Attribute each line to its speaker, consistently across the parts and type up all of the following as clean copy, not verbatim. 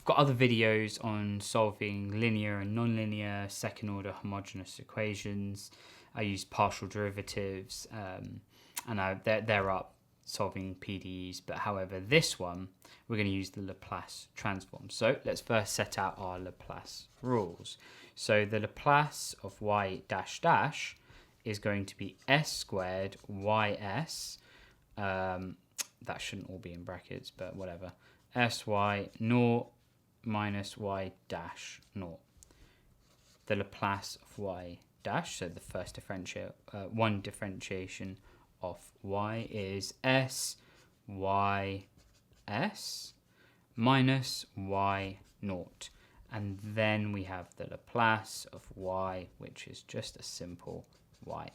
Speaker 1: I've got other videos on solving linear and nonlinear second order homogeneous equations. I use partial derivatives, and they're up solving PDEs. But however, this one, we're going to use the Laplace transform. So let's first set out our Laplace rules. So the Laplace of y dash dash is going to be s squared ys. That shouldn't all be in brackets, but whatever. Sy naught minus y dash naught. The Laplace of y dash, so the first one differentiation of y is s y s minus y naught. And then we have the Laplace of y, which is just a simple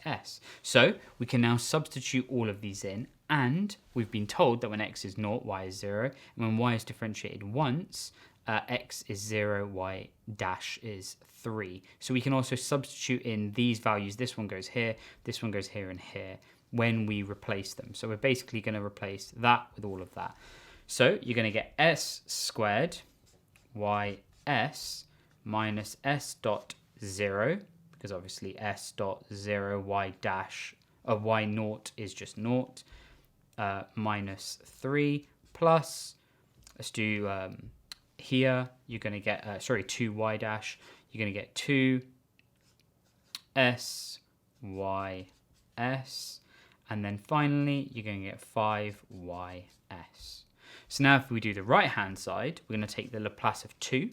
Speaker 1: ys. So we can now substitute all of these in, and we've been told that when x is 0, y is 0, and when y is differentiated once, x is 0, y dash is 3. So we can also substitute in these values. This one goes here, this one goes here and here when we replace them. So we're basically going to replace that with all of that. So you're going to get s squared ys minus s dot 0, because obviously s dot 0 y dash of y naught is just naught, minus 3 plus, let's do here, you're going to get 2y dash, you're going to get 2 s y s, and then finally you're going to get 5 y s. So now if we do the right hand side, we're going to take the Laplace of 2.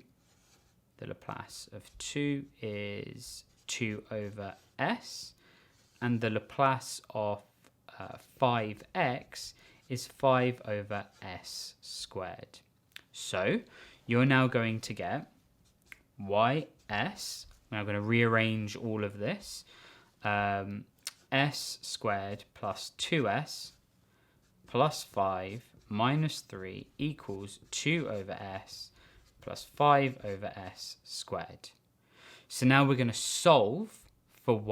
Speaker 1: The Laplace of 2 is 2 over s, and the Laplace of 5x is 5 over s squared. So you're now going to get ys, we're now going to rearrange all of this, s squared plus 2s plus 5 minus 3 equals 2 over s plus 5 over s squared. So now we're going to solve for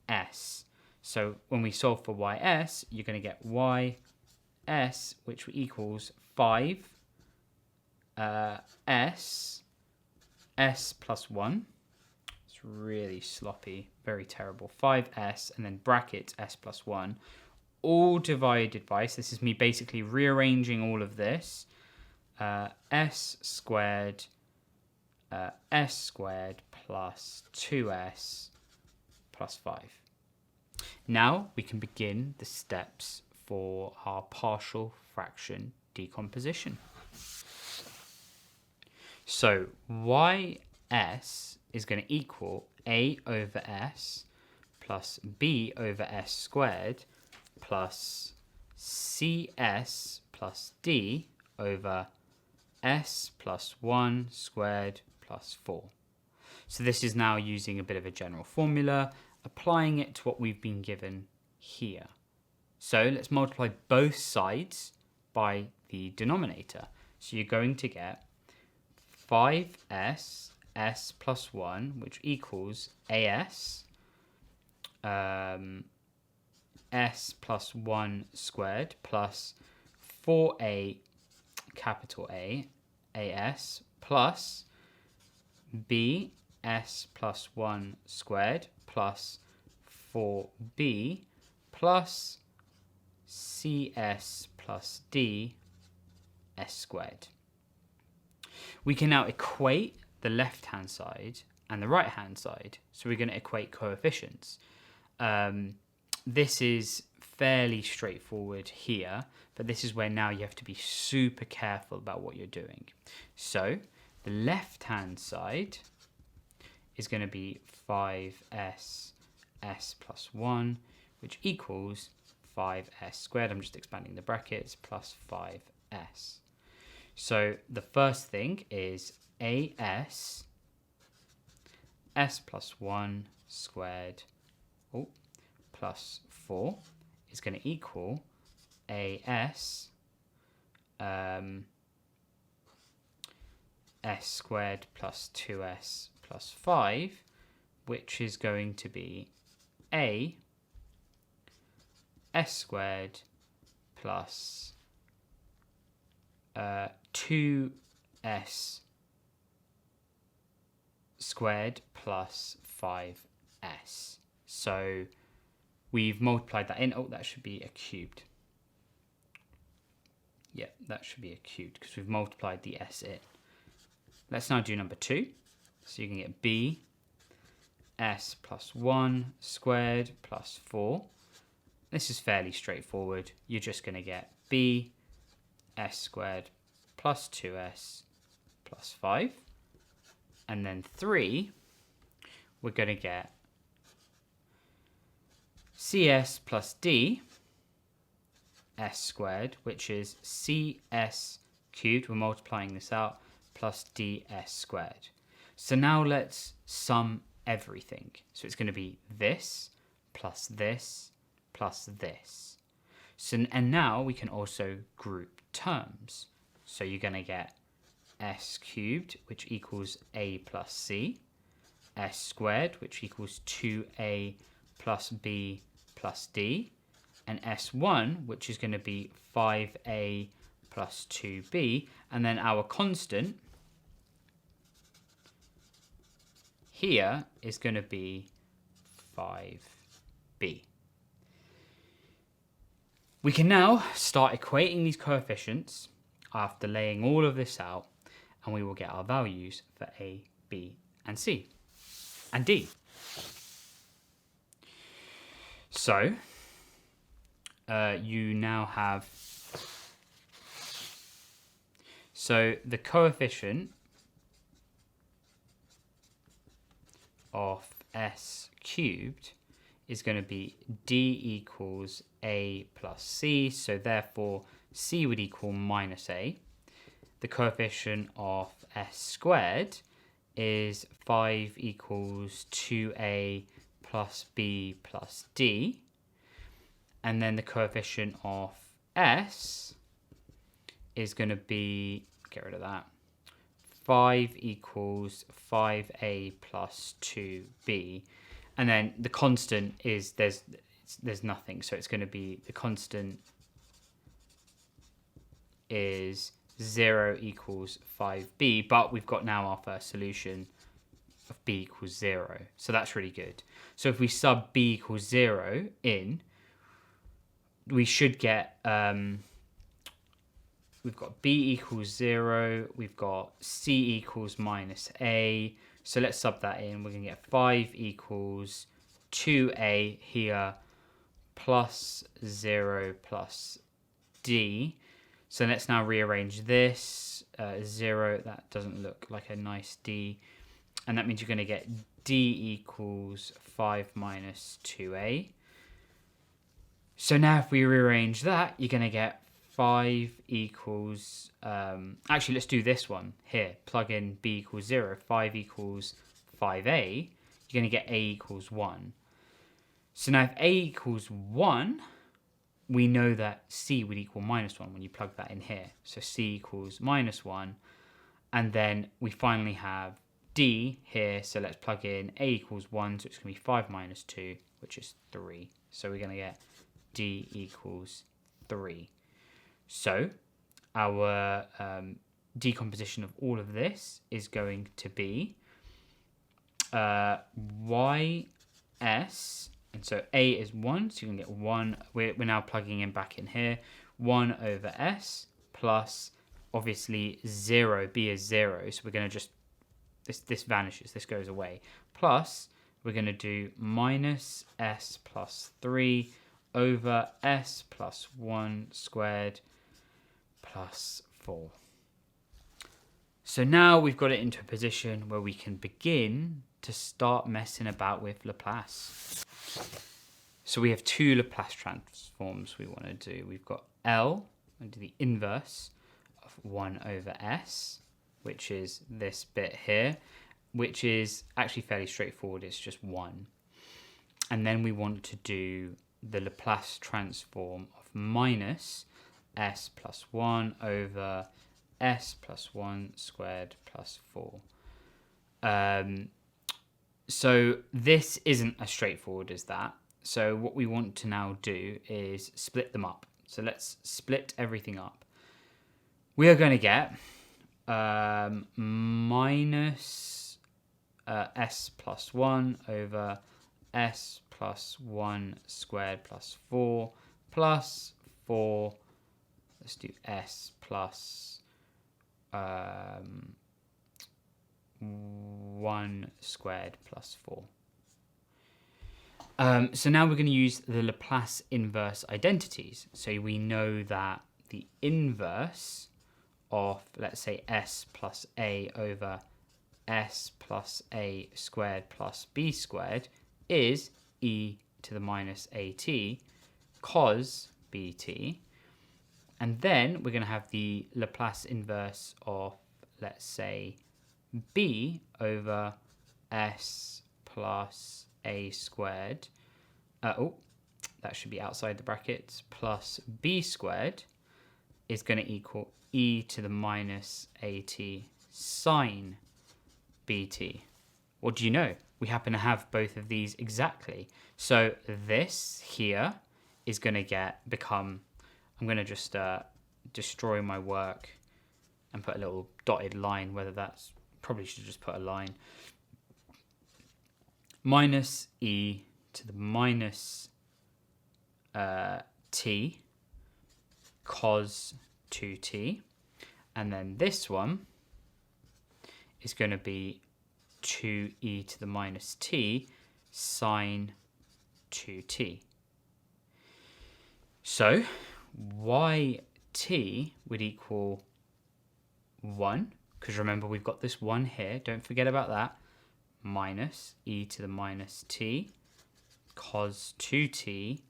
Speaker 1: ys. So when we solve for ys, you're going to get ys, which equals 5 s plus 1. It's really sloppy, very terrible. 5s and then brackets s plus 1, all divided by, so this is me basically rearranging all of this, s squared plus 2s plus 5. Now we can begin the steps for our partial fraction decomposition. So ys is going to equal a over s plus b over s squared plus cs plus d over s plus 1 squared plus 4. So this is now using a bit of a general formula, applying it to what we've been given here. So let's multiply both sides by the denominator. So you're going to get 5s s plus 1, which equals as s plus 1 squared plus 4a capital A as plus b s plus 1 squared plus 4b plus cs plus d s squared. We can now equate the left hand side and the right hand side. So we're going to equate coefficients. This is fairly straightforward here, but this is where now you have to be super careful about what you're doing. So the left hand side is going to be 5s s plus 1, which equals 5s squared. I'm just expanding the brackets, plus 5s. So the first thing is as s plus 1 squared plus 4 is going to equal as s squared plus 2s plus 5, which is going to be a s squared plus 2s squared plus 5s. So we've multiplied that in. Oh, that should be a cubed. Yeah, that should be a cubed because we've multiplied the s in. Let's now do number 2. So you can get b s plus 1 squared plus 4. This is fairly straightforward. You're just going to get b s squared plus 2s plus 5. And then 3, we're going to get cs plus d s squared, which is cs cubed, we're multiplying this out, plus ds squared. So now let's sum everything. So it's going to be this plus this plus this. So, and now we can also group terms. So you're going to get s cubed, which equals a plus c, s squared, which equals 2a plus b plus d, and s1, which is going to be 5a plus 2b, and then our constant here is going to be 5b. We can now start equating these coefficients after laying all of this out, and we will get our values for a, b, and c, and d. So you now have, so the coefficient of s cubed is going to be d equals a plus c, so therefore c would equal minus a. The coefficient of s squared is 5 equals 2a plus b plus d. And then the coefficient of s is going to be, get rid of that, 5 equals 5a plus 2b. And then the constant is, there's nothing. So it's going to be, the constant is 0 equals 5b. But we've got now our first solution of b equals 0. So that's really good. So if we sub b equals 0 in, we should get, we've got b equals 0, we've got c equals minus a, so let's sub that in. We're going to get 5 equals 2a here plus 0 plus d. So let's now rearrange this. 0, that doesn't look like a nice d. And that means you're going to get d equals 5 minus 2a. So now if we rearrange that, you're going to get 5 equals, actually let's do this one here. Plug in b equals 0, 5 equals 5a, you're going to get a equals 1. So now if a equals 1, we know that c would equal minus 1 when you plug that in here. So c equals minus 1. And then we finally have d here, so let's plug in a equals 1, so it's going to be 5 minus 2, which is 3. So we're going to get d equals 3. So our decomposition of all of this is going to be ys, and so a is 1, so you can get 1, we're now plugging in back in here, 1 over s plus, obviously 0, b is 0, so we're going to just, this vanishes, this goes away, plus we're going to do minus s plus 3 over s plus 1 squared plus 4. So now we've got it into a position where we can begin to start messing about with Laplace. So we have two Laplace transforms we want to do. We've got L, and do the inverse of 1 over s, which is this bit here, which is actually fairly straightforward, it's just 1. And then we want to do the Laplace transform of minus s plus 1 over s plus 1 squared plus 4. So this isn't as straightforward as that. So what we want to now do is split them up. So let's split everything up. We are going to get minus s plus 1 over s plus 1 squared plus 4 plus 4. Let's do s plus 1 squared plus 4. So now we're going to use the Laplace inverse identities. So we know that the inverse of, let's say, s plus a over s plus a squared plus b squared is e to the minus at cos bt. And then we're going to have the Laplace inverse of, let's say, b over s plus a squared. That should be outside the brackets. Plus b squared is going to equal e to the minus at sine bt. What do you know? We happen to have both of these exactly. So this here is going to become, I'm going to just destroy my work and put a little dotted line, whether that's, probably should just put a line. Minus e to the minus t cos 2t. And then this one is going to be 2e to the minus t sine 2t. So yt would equal 1, because remember we've got this 1 here, don't forget about that, minus e to the minus t cos 2t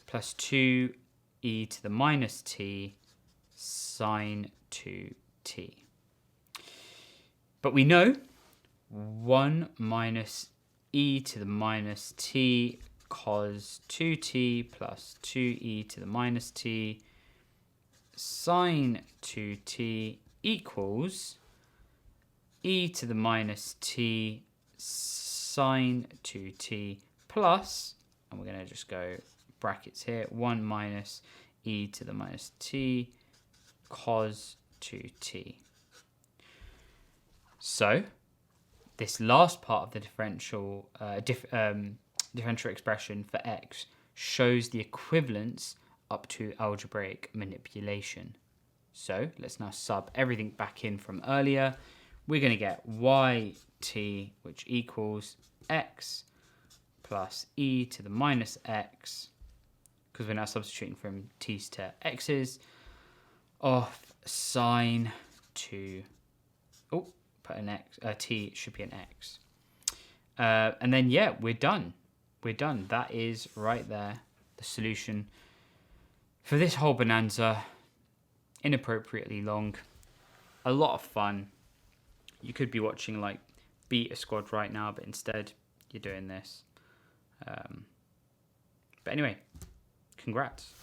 Speaker 1: plus 2e to the minus t sine 2t. But we know 1 minus e to the minus t cos 2t plus 2e to the minus t sine 2t equals e to the minus t sine 2t plus, and we're going to just go brackets here, 1 minus e to the minus t cos 2t. So this last part of the differential expression for x shows the equivalence up to algebraic manipulation. So let's now sub everything back in from earlier. We're going to get yt, which equals x plus e to the minus x, because we're now substituting from t's to x's, of sine 2, put an x, t should be an x. And then, yeah, we're done. We're done. That is right there, the solution for this whole bonanza. Inappropriately long. A lot of fun. You could be watching like Beta Squad right now, but instead you're doing this. But anyway, congrats.